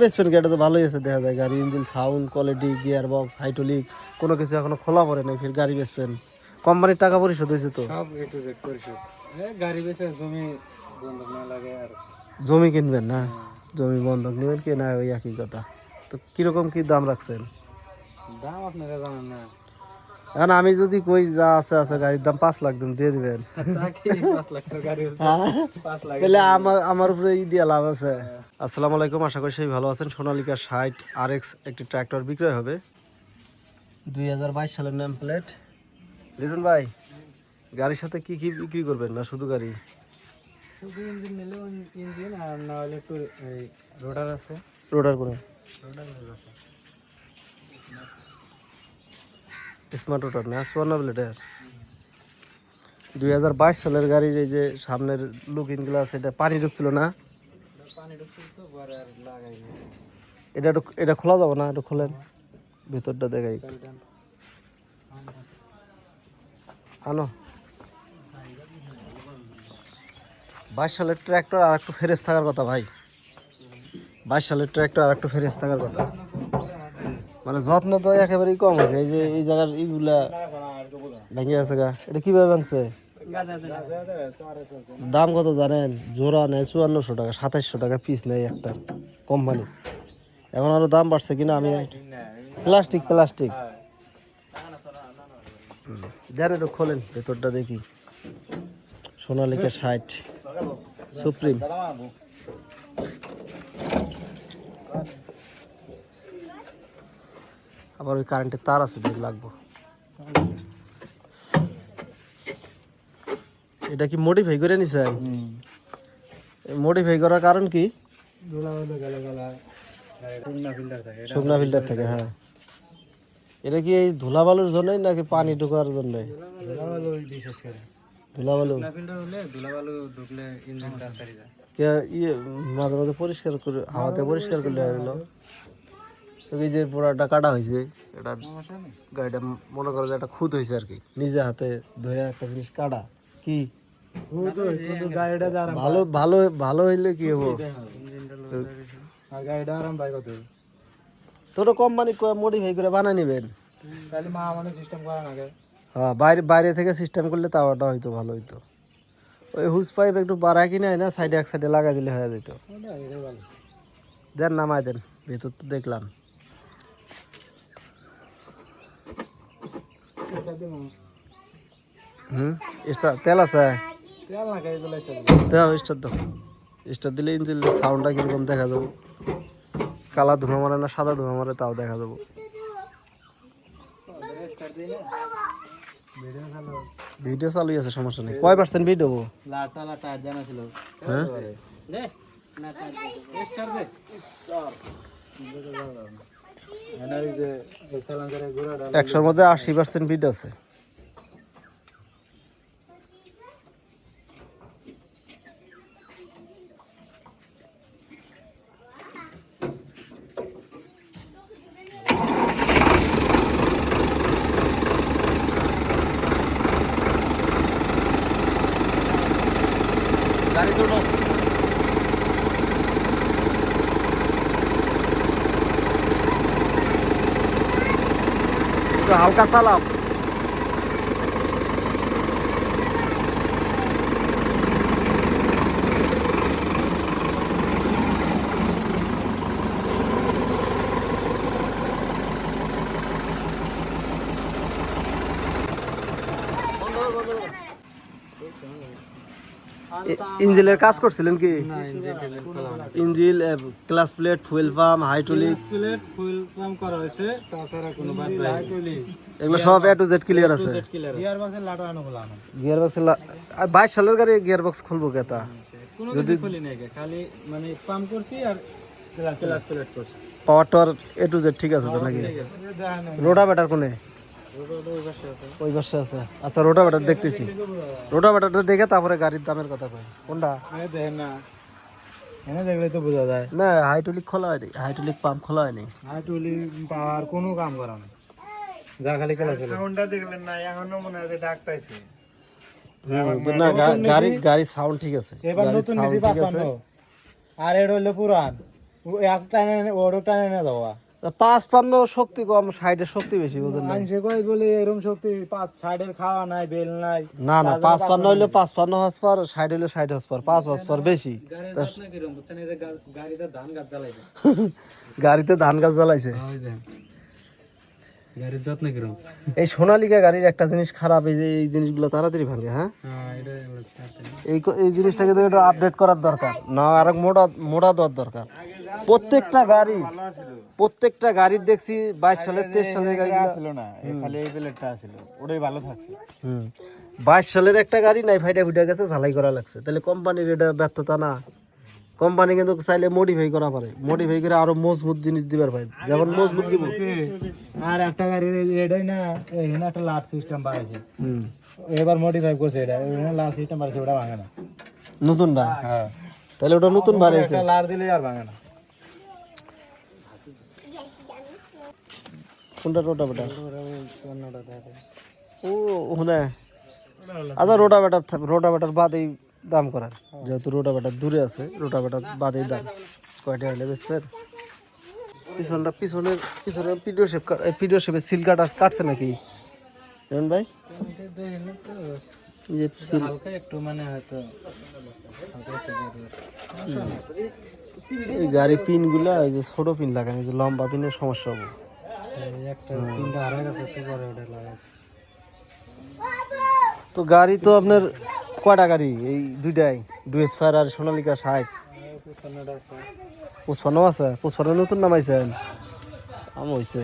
বেসপেন গাড়িটা তো ভালোই আছে দেখা যায়, গাড়ি engine sound quality gear box hydraulic কোনো কিছু এখনো খোলা পড়ে নাই, ফির গাড়ি বেসপেন কোম্পানির টাকা পরিশোধ হয়েছে তো সব এ টু জেড পরিশোধ। গাড়ি বেচে জমি বন্ধক না লাগে আর জমি কিনবেন না, জমি বন্ধক নেবেন কি না ওই একই কথা। তো কিরকম কি দাম রাখছেন? দাম আপনারা জানেন না। এখন আমি যদি কই যা আছে আছে গাড়ির দাম 5 লাখ দিন দিয়ে দিবেন, তাকে 5 লাখ টাকা গাড়ি হলে 5 লাখ তাহলে আমার উপরে দিয়ে লাভ আছে। আসসালামু আলাইকুম, আশা করি সবাই ভালো আছেন। সোনালিকা 60 RX একটি ট্র্যাক্টর বিক্রয় হবে, 2022 সালের নেম প্লেট। লিটন ভাই, গাড়ির সাথে কি কি বিক্রি করবেন না শুধু গাড়ি? শুধু ইঞ্জিন নিলে ইঞ্জিন, আর না হলে একটু এই রোটার আছে। রোডার করে রোটার আছে স্মার্ট রোটার না 54 প্লেটের 2022 সালের গাড়ির এই যে সামনের লুকিং গ্লাস, এটা পানি ঢুকছিল না, পানি ঢুকছিল তো পরে আর লাগাইনি। এটা খোলা যাবে না, এটা খোলেন ভিতরটা দেখাই। আনো 22 সালের ট্র্যাক্টর আর একটু ফ্রেশ থাকার কথা ভাই, 22 সালের ট্র্যাক্টর আর একটু ফ্রেশ থাকার কথা। মানে যত্ন তো একেবারেই কম আছে, এই যে এই জায়গার এইগুলা ভেঙে গেছে গা। এটা কিভাবে ভাঙছে? দাম কত জানেন? জোড়া নেয় 5400 টাকা, 2700 টাকা পিস নেয় একটা কোম্পানি। এখন আরো দাম বাড়ছে কিনা আমি, প্লাস্টিক প্লাস্টিক যার একটু খোলেন ভেতরটা দেখি। সোনালিকা 60 সুপ্রিম, আবার ওই কারেন্টের তার আছে বের লাগবো। এটা কি মডিফাই করে নিছেন? মডিফাই করার কারণ কি? শুকনা ফিল্টার থাকে, হ্যাঁ। এটা কি এই ধুলা বালুর জন্যই নাকি পানি ঢোকার জন্য? ধুলা বালু ইয়ে মাঝে মাঝে পরিষ্কার করে হাওয়াতে পরিষ্কার করলে হয়ে গেল। এই যে পোড়াটা কাটা হয়েছে, এটা গাড়িটা মনে করো যে একটা খুঁত হয়েছে আর কি, নিজে হাতে ধরে একটা জিনিস কাটা কি ভালো ভালো ভালো হইলে কি হবো। তোর কোম্পানি মডিফাই করে বানাই নিবেন, হ্যাঁ। বাইরে বাইরে থেকে সিস্টেম করলে তাওয়াটা হয়তো ভালো হইতো। ওই হুস পাইপ একটু বাড়ায় কিনে না সাইডে এক সাইডে লাগাই দিলে হয়ে যেত। দেন নামাই দেন, ভেতর তো দেখলাম। তেল আছে, স্টার দাও। স্টার দিলে ইঞ্জিনের সাউন্ডটা কিরকম দেখা যাবো, কালা ধোঁয়া মারে না সাদা ধোঁয়া মারে তাও দেখা যাবো। ভিডিও চালু আছে, সমস্যা নেই। কয় পার্সেন্ট ভিডিও? হ্যাঁ, 100-র মধ্যে 80% ভিডিও আছে। গাড়ি তো হালকা চালাও। ইঞ্জিনের কাজ করছিলেন কি? Engine, clutch plate, fuel pump, hydraulic fuel pump করা হয়েছে, তাছাড়া কোনো বাদ নাই। এগুলো সব এ টু জেড ক্লিয়ার আছে। গিয়ার বক্সের লাটো আনো বলা না, গিয়ার বক্স 22 সালের গাড়ি গিয়ার বক্স খুলবো কেতা? কোনো কিছু খুলি নাই, খালি মানে পাম্প করছি আর ক্লাস প্লেট করছি। পাওয়ার টাওয়ার এ টু জেড ঠিক আছে তো নাকি? রোটা ব্যাটার কোনে? ওই পাশে আছে। আচ্ছা, রোটা ব্যাটার দেখতেছি, রোটা ব্যাটারটা দেখে তারপরে গাড়ির দামের কথা কই। কোনটা দেখেন না, এনে দেখলে তো বোঝা যায় না। হাইড্রোলিক খোলা হয়নি, হাইড্রোলিক পাম্প খোলা হয়নি, হাইড্রোলিক পাওয়ার কোনো কাম করা না, যা খালি ক্লাস সাউন্ডটা দেখলেন না, এখনো মনে হয় যে ডাকতাইছে না। গাড়ি সাউন্ড ঠিক আছে, এবার নতুন নিছি 55, আর এর হইলো পুরান। এক টানে ওরও টানে না দেওয়া 55 শক্তি কম, 60 এর শক্তি বেশি, বুঝেন না? মানুষে কয় বলে এরকম শক্তি 5-6 খাওয়া নাই বেল নাই না না, 55 হইলে 55 হর্স পাওয়ার, 60 হইলে 60 হর্স পাওয়ার, 5 হর্স পাওয়ার বেশি। গাড়িতে ধান গাছ জ্বালাইছে। গাড়ির যত্ন কিরম? এই সোনালিকা গাড়ির একটা জিনিস খারাপ, এই যে এই জিনিসগুলো তাড়াতাড়ি ভাঙে। হ্যাঁ, এই জিনিসটাকে তো একটু আপডেট করার দরকার, না আর মোটা মোটা দেওয়ার দরকার। প্রত্যেকটা গাড়ির দেখছি 22 সালের 23 সালের গাড়িগুলো ছিল না, খালি এই প্লেটটা ছিল, ওটাই ভালো থাকছে। 22 সালের একটা গাড়ি নাই, ফাইটা ফুটা গেছে, ঝালাই করা লাগছে। তাহলে কোম্পানির এটা ব্যর্থতা না? কোম্পানি কিন্তু চাইলে মডিফাই করা পারে, মডিফাই করে আরো মজবুত জিনিস দিবার ভাই, যেমন মজবুত দিব। আর একটা গাড়ির এটাই না, এখানে একটা লাট সিস্টেম বাড়াইছে, এবার মডিফাই করছে, এটা এখানে লাট সিস্টেম বাড়াইছে, ওটা ভাঙে না। নতুনটা? হ্যাঁ, তাহলে ওটা নতুন বাড়াইছে। একটা লাট দিলে আর ভাঙে না। কোনটা? রোটাভেটার? ও ওখানে আচ্ছা, রোটাভেটার বাদেই দাম করার, যেহেতু রোটাভেটার দূরে আছে, রোটাভেটার বাদেই দাম। কয়টা হলে বেসপের? পিছনের পিডিও শেপের সিল কাটছে নাকি যেমন ভাই? এই যে একটু মানে হয়তো এই গাড়ি পিন গুলা, এই যে ছোট পিন লাগানো, এই যে লম্বা পিনের সমস্যা হবে। একটা পিনটা হারাই গেছে, তো পরে ওটা লাগাইছে। তো গাড়ি তো আপনার কয়টা গাড়ি? এই দুইটাই, ডুয়েস ফায়ার আর সোনালিকা 60। 55 আছে? 55 নতুন নামাইছেন? আমি হয়েছে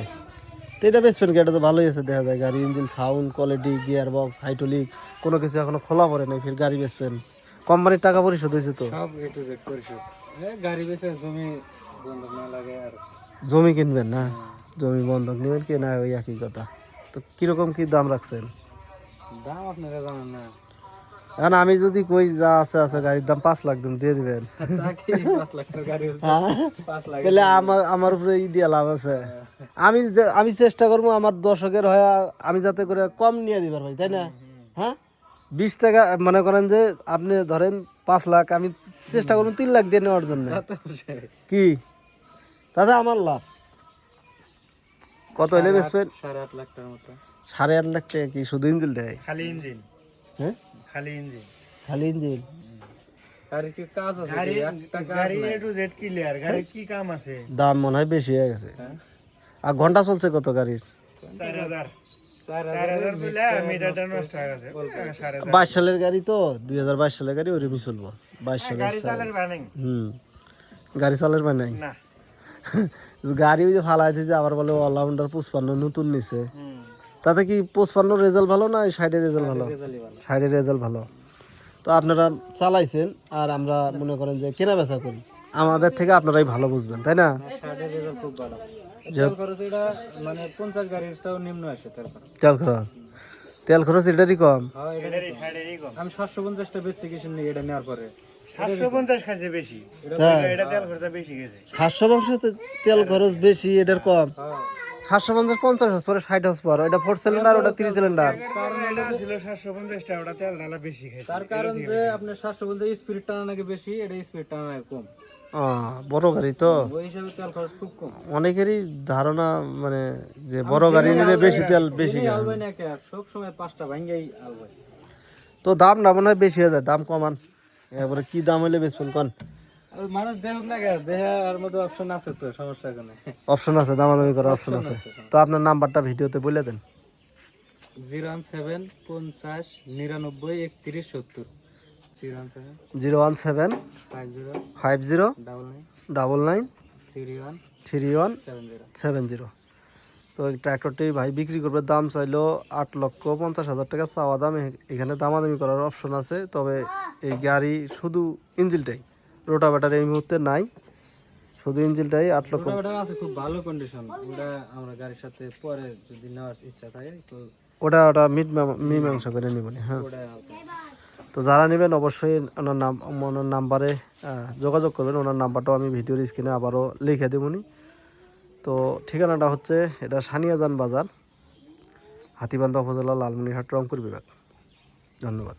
তো এটা বেসপেন, এটা তো ভালোই আছে দেখা যায়। গাড়ি engine sound quality, gear box, hydraulic, কোনো কিছু এখনো খোলা পড়ে নাই, ফির গাড়ি বেসপেন। কোম্পানির টাকা পরিশোধ হয়েছে তো? সব এ টু জেড পরিশোধ। গাড়ি বেচে জমি বন্ধক না লাগে আর জমি কিনবেন না? জমি বন্ধক নেবেন কি না, ওই একই কথা। তো কিরকম কি দাম রাখছেন? দাম আপনারা জানেন না। এখন আমি যদি কই যা আছে আছে, গাড়ির দাম 5 লাখ দিন দিয়ে দিবেন, তাকে 5 লাখ টাকা গাড়ি হলে 5 লাখ তাহলে আমার উপরে দিয়ে লাভ আছে? আমি চেষ্টা করবো আমার দর্শকের হয়ে আমি যাতে করে কম নিয়ে দিবার ভাই, তাই না? হ্যাঁ, 20 টাকা মনে করেন যে আপনি ধরেন 5 লাখ, আমি চেষ্টা করবো 3 লাখ দিয়ে নেওয়ার জন্য। কি দাদা আমার লাভ? কত হলে বেচবেন? 8.5 লাখ টাকার মতো। 8.5 লাখ টাকা কি শুধু ইঞ্জিন দেয়? খালি ইঞ্জিন। হ্যাঁ, খালি ইঞ্জিন। খালি ইঞ্জিন। গাড়ির কি কাজ আছে? গাড়ি এ টু জেড ক্লিয়ার। গাড়ির কি কাম আছে? দাম মনে হয় বেশি হয়ে গেছে। আর ঘন্টা চলছে কত গাড়ির? 4000 চলে, মিটারটা নষ্ট হয়ে গেছে। 22 সালের গাড়ি তো, 2022 সালের গাড়ি, ওরকমই চলবো। 22 সালের গাড়ি চালার বানাই গাড়ি চালের মানে নাই না। গাড়ি ওই যে ফালাইছে, যে আবার বলে অলরাউন্ডার 55 নতুন নিছে, তাতে কি 55 রেজাল্ট ভালো না 60 রেজাল্ট ভালো? 60 রেজাল্ট ভালো। তো আপনারা চালাইছেন আর আমরা মনে করেন যে কেনা বেচা করি, আমাদের থেকে আপনারাই ভালো বুঝবেন, তাই না? 60 রেজাল্ট খুব ভালো। তেল খরচ এটা মানে 50 গাড়ির চেয়েও নিম্ন আসে তেল খরচ। তেল খরচ এটারই কম। হ্যাঁ, এটারই কম। আমি 750 টা বেচছি কিছু নেই, এটা নেওয়ার পরে 750 খাইছে বেশি। এটা তেল খরচ বেশি গেছে। 750 তেল খরচ বেশি, এটার কম। 750 50 হর্স পরে 60 হর্স পর, এটা 4 সিলিন্ডার, ওটা 3 সিলিন্ডার। কারণ এটা ছিল 750 টা, ওটা তেল ঢালা বেশি খাইছে। তার কারণ যে আপনি 750 স্পিড টানা নাকি বেশি, এটা স্পিড টানা নাকি কম। বড় গাড়ি তো ওই হিসাবে তেল খরচ খুব কম। অনেকেরই ধারণা, মানে যে বড় গাড়ি নিলে বেশি তেল বেশি খায়। আলবাই না কে সব সময় 5টা ভাঙ্গাই আলবাই। তো দাম না মনে হয় বেশি হয়ে যায়, দাম কমান। এবারে কি দাম হইলে বেচবেন কোন? মানুষ দেখুক না কে, দেখার মতো অপশন আছে তো, সমস্যা কোনো। অপশন আছে, দামাদামি করার অপশন আছে। তো আপনার নাম্বারটা ভিডিওতে বলে দেন। 017 50 99 31 70। 017 50 99 31 70। তো এই ট্র্যাক্টরটি ভাই বিক্রি করবে, দাম চাইলো 8,50,000 টাকা চাওয়া দাম। এখানে দামাদামি করার অপশন আছে, তবে এই গাড়ি শুধু ইঞ্জিনটাই, রোটাভেটার এই মুহূর্তে নাই, শুধু ইঞ্জিনটাই 8 লক্ষ। রোটাভেটার আছে খুব ভালো কন্ডিশন, ওটা আমরা গাড়ির সাথে পরে যদি নেওয়ার ইচ্ছা থাকে তো ওটা মীমাংসা করে নিবেন। হ্যাঁ, ওটা তো যারা নেবেন অবশ্যই ওনার নাম্বারে যোগাযোগ করবেন। ওনার নাম্বারটাও আমি ভিডিওর স্ক্রিনে আবারও লিখে দেবনি। তো ঠিকানাটা হচ্ছে, এটা সানিয়াজান বাজার, হাতীবান্ধা উপজেলা, লালমনিরহাট, রংপুর বিভাগ। ধন্যবাদ।